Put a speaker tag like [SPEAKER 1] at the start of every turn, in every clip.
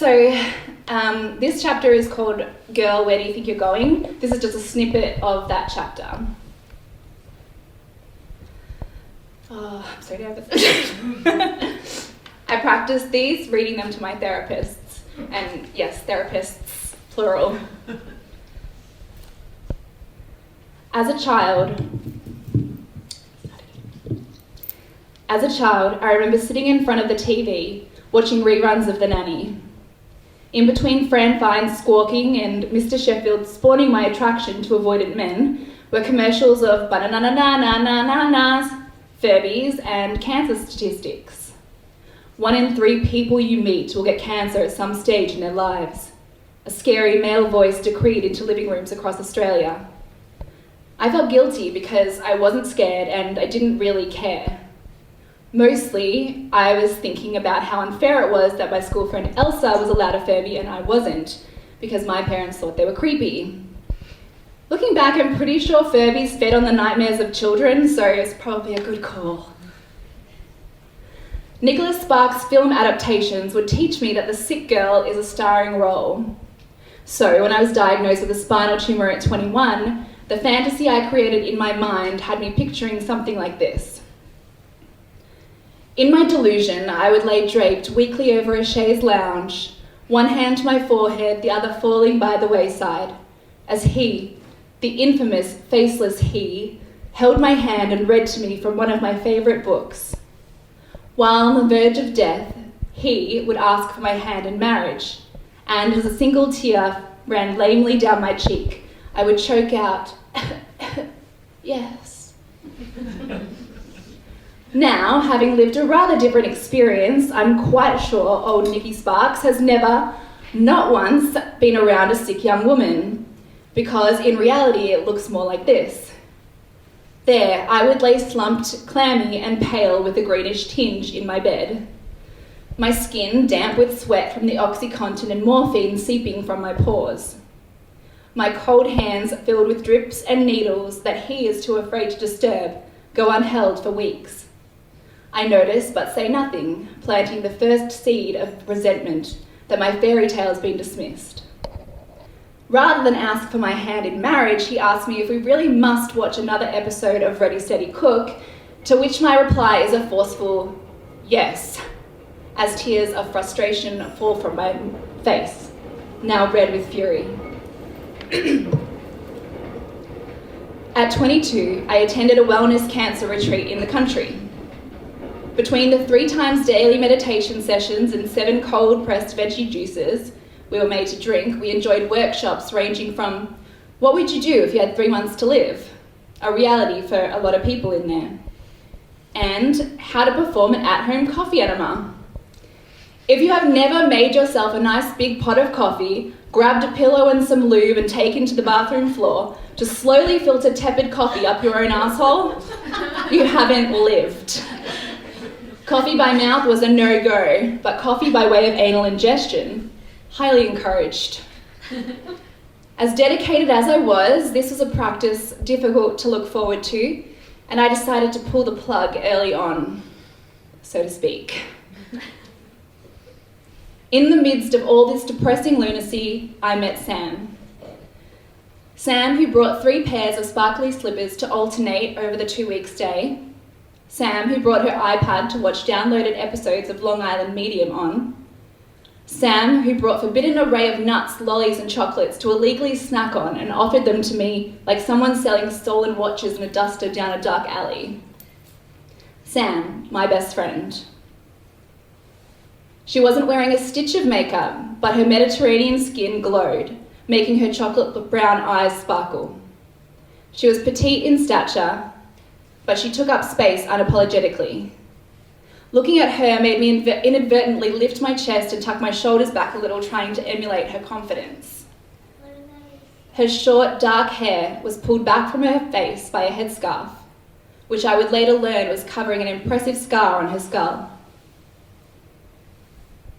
[SPEAKER 1] This chapter is called Girl, Where Do You Think You're Going? This is just a snippet of that chapter. Oh, I'm so nervous. I practice these, reading them to my therapists. And yes, therapists, plural. As a child, I remember sitting in front of the TV, watching reruns of The Nanny. In between Fran Fine's squawking and Mr. Sheffield spawning my attraction to avoidant men were commercials of banana-na-na-na-na-nas, Furbies, and cancer statistics. 1 in 3 people you meet will get cancer at some stage in their lives. A scary male voice decreed into living rooms across Australia. I felt guilty because I wasn't scared and I didn't really care. Mostly, I was thinking about how unfair it was that my school friend Elsa was allowed a Furby and I wasn't, because my parents thought they were creepy. Looking back, I'm pretty sure Furbies fed on the nightmares of children, so it's probably a good call. Nicholas Sparks' film adaptations would teach me that the sick girl is a starring role. So when I was diagnosed with a spinal tumour at 21, the fantasy I created in my mind had me picturing something like this. In my delusion, I would lay draped weakly over a chaise lounge, one hand to my forehead, the other falling by the wayside, as he, the infamous, faceless he, held my hand and read to me from one of my favourite books. While on the verge of death, he would ask for my hand in marriage, and as a single tear ran lamely down my cheek, I would choke out, yes. Now, having lived a rather different experience, I'm quite sure old Nicky Sparks has never, not once, been around a sick young woman, because in reality it looks more like this. There, I would lay slumped, clammy and pale with a greenish tinge in my bed. My skin damp with sweat from the OxyContin and morphine seeping from my pores. My cold hands filled with drips and needles that he is too afraid to disturb go unheld for weeks. I notice but say nothing, planting the first seed of resentment that my fairy tale has been dismissed. Rather than ask for my hand in marriage, he asked me if we really must watch another episode of Ready Steady Cook, to which my reply is a forceful yes, as tears of frustration fall from my face, now red with fury. At 22, I attended a wellness cancer retreat in the country. Between the 3 times daily meditation sessions and 7 cold-pressed veggie juices we were made to drink, we enjoyed workshops ranging from what would you do if you had 3 months to live, a reality for a lot of people in there, and how to perform an at-home coffee enema. If you have never made yourself a nice big pot of coffee, grabbed a pillow and some lube and taken to the bathroom floor to slowly filter tepid coffee up your own asshole, you haven't lived. Coffee by mouth was a no-go, but coffee by way of anal ingestion, highly encouraged. As dedicated as I was, this was a practice difficult to look forward to, and I decided to pull the plug early on, so to speak. In the midst of all this depressing lunacy, I met Sam. Sam, who brought 3 pairs of sparkly slippers to alternate over the 2-week stay. Sam, who brought her iPad to watch downloaded episodes of Long Island Medium on. Sam, who brought forbidden array of nuts, lollies and chocolates to illegally snack on and offered them to me like someone selling stolen watches in a duster down a dark alley. Sam, my best friend. She wasn't wearing a stitch of makeup, but her Mediterranean skin glowed, making her chocolate brown eyes sparkle. She was petite in stature, but she took up space unapologetically. Looking at her made me inadvertently lift my chest and tuck my shoulders back a little, trying to emulate her confidence. Her short, dark hair was pulled back from her face by a headscarf, which I would later learn was covering an impressive scar on her skull.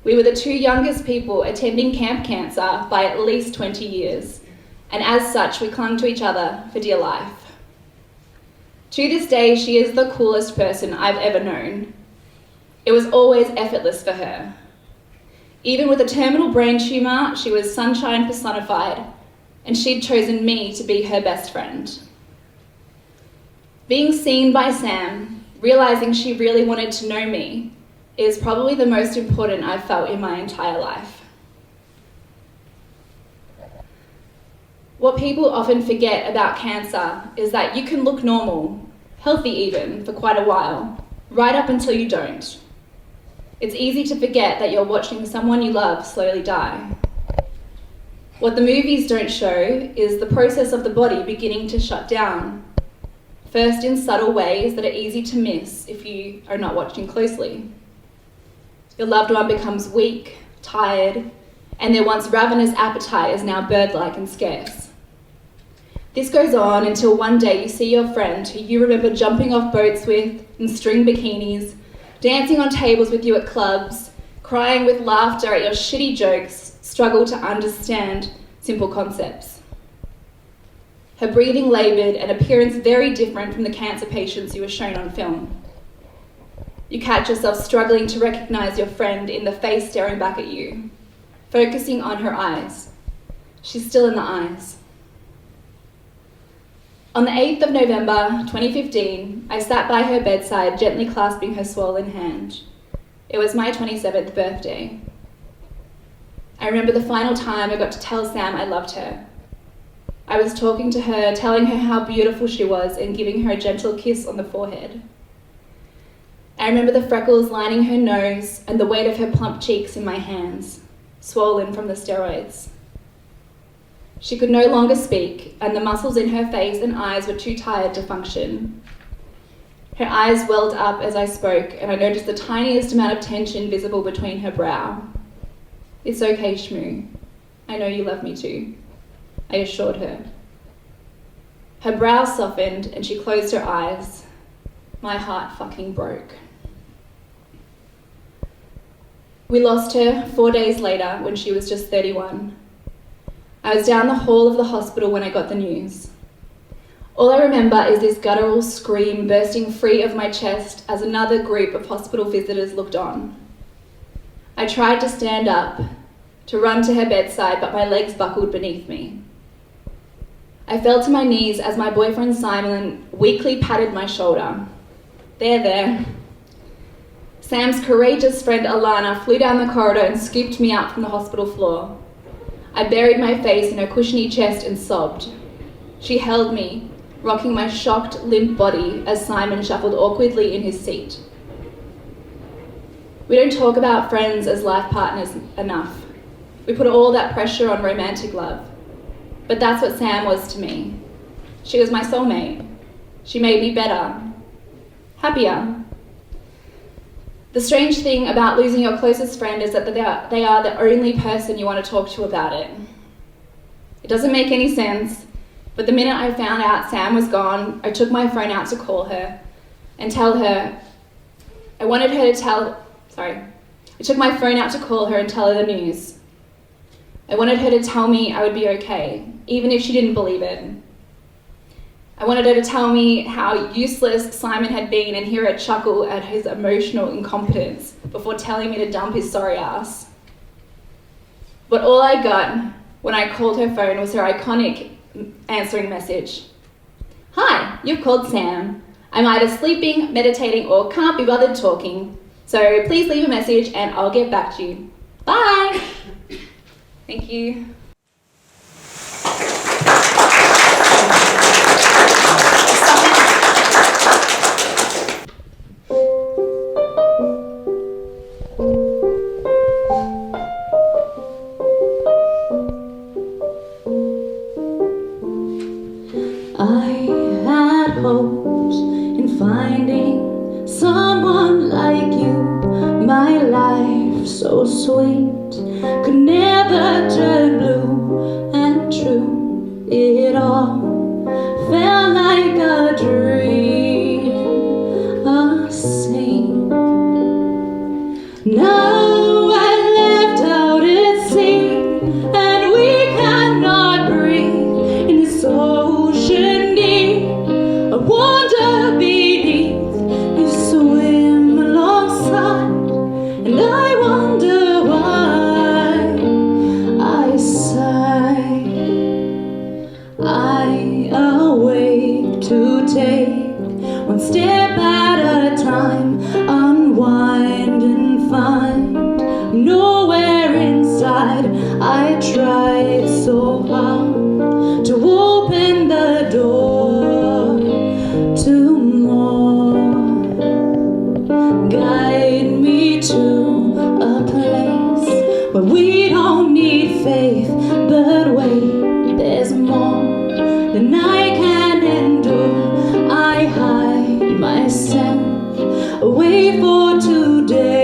[SPEAKER 1] We were the 2 youngest people attending Camp Cancer by at least 20 years, and as such we clung to each other for dear life. To this day, she is the coolest person I've ever known. It was always effortless for her. Even with a terminal brain tumour, she was sunshine personified, and she'd chosen me to be her best friend. Being seen by Sam, realising she really wanted to know me, is probably the most important I've felt in my entire life. What people often forget about cancer is that you can look normal, healthy even, for quite a while, right up until you don't. It's easy to forget that you're watching someone you love slowly die. What the movies don't show is the process of the body beginning to shut down, first in subtle ways that are easy to miss if you are not watching closely. Your loved one becomes weak, tired, and their once ravenous appetite is now bird-like and scarce. This goes on until one day you see your friend who you remember jumping off boats with in string bikinis, dancing on tables with you at clubs, crying with laughter at your shitty jokes, struggle to understand simple concepts. Her breathing laboured, an appearance very different from the cancer patients you were shown on film. You catch yourself struggling to recognise your friend in the face staring back at you, focusing on her eyes. She's still in the eyes. On the 8th of November 2015, I sat by her bedside, gently clasping her swollen hand. It was my 27th birthday. I remember the final time I got to tell Sam I loved her. I was talking to her, telling her how beautiful she was and giving her a gentle kiss on the forehead. I remember the freckles lining her nose and the weight of her plump cheeks in my hands, swollen from the steroids. She could no longer speak, and the muscles in her face and eyes were too tired to function. Her eyes welled up as I spoke, and I noticed the tiniest amount of tension visible between her brow. "It's okay, Shmoo. I know you love me too," I assured her. Her brow softened, and she closed her eyes. My heart fucking broke. We lost her 4 days later when she was just 31. I was down the hall of the hospital when I got the news. All I remember is this guttural scream bursting free of my chest as another group of hospital visitors looked on. I tried to stand up, to run to her bedside, but my legs buckled beneath me. I fell to my knees as my boyfriend Simon weakly patted my shoulder. There. Sam's courageous friend Alana flew down the corridor and scooped me up from the hospital floor. I buried my face in her cushiony chest and sobbed. She held me, rocking my shocked, limp body as Simon shuffled awkwardly in his seat. We don't talk about friends as life partners enough. We put all that pressure on romantic love. But that's what Sam was to me. She was my soulmate. She made me better, happier. The strange thing about losing your closest friend is that they are the only person you want to talk to about it. It doesn't make any sense, but the minute I found out Sam was gone, I took my phone out to call her and tell her. I took my phone out to call her and tell her the news. I wanted her to tell me I would be okay, even if she didn't believe it. I wanted her to tell me how useless Simon had been and hear her chuckle at his emotional incompetence before telling me to dump his sorry ass. But all I got when I called her phone was her iconic answering message. "Hi, you've called Sam. I'm either sleeping, meditating, or can't be bothered talking. So please leave a message and I'll get back to you. Bye." Thank you.
[SPEAKER 2] I had hopes in finding someone like you. My life so sweet could never turn blue and true. It all felt like a dream, a scene. Now I left out at sea, and we cannot breathe in this ocean deep. I wander beneath, you swim alongside, and I wonder why. I tried so hard to open the door to more. Guide me to a place where we don't need faith, but wait, there's more than I can endure. I hide myself away for today.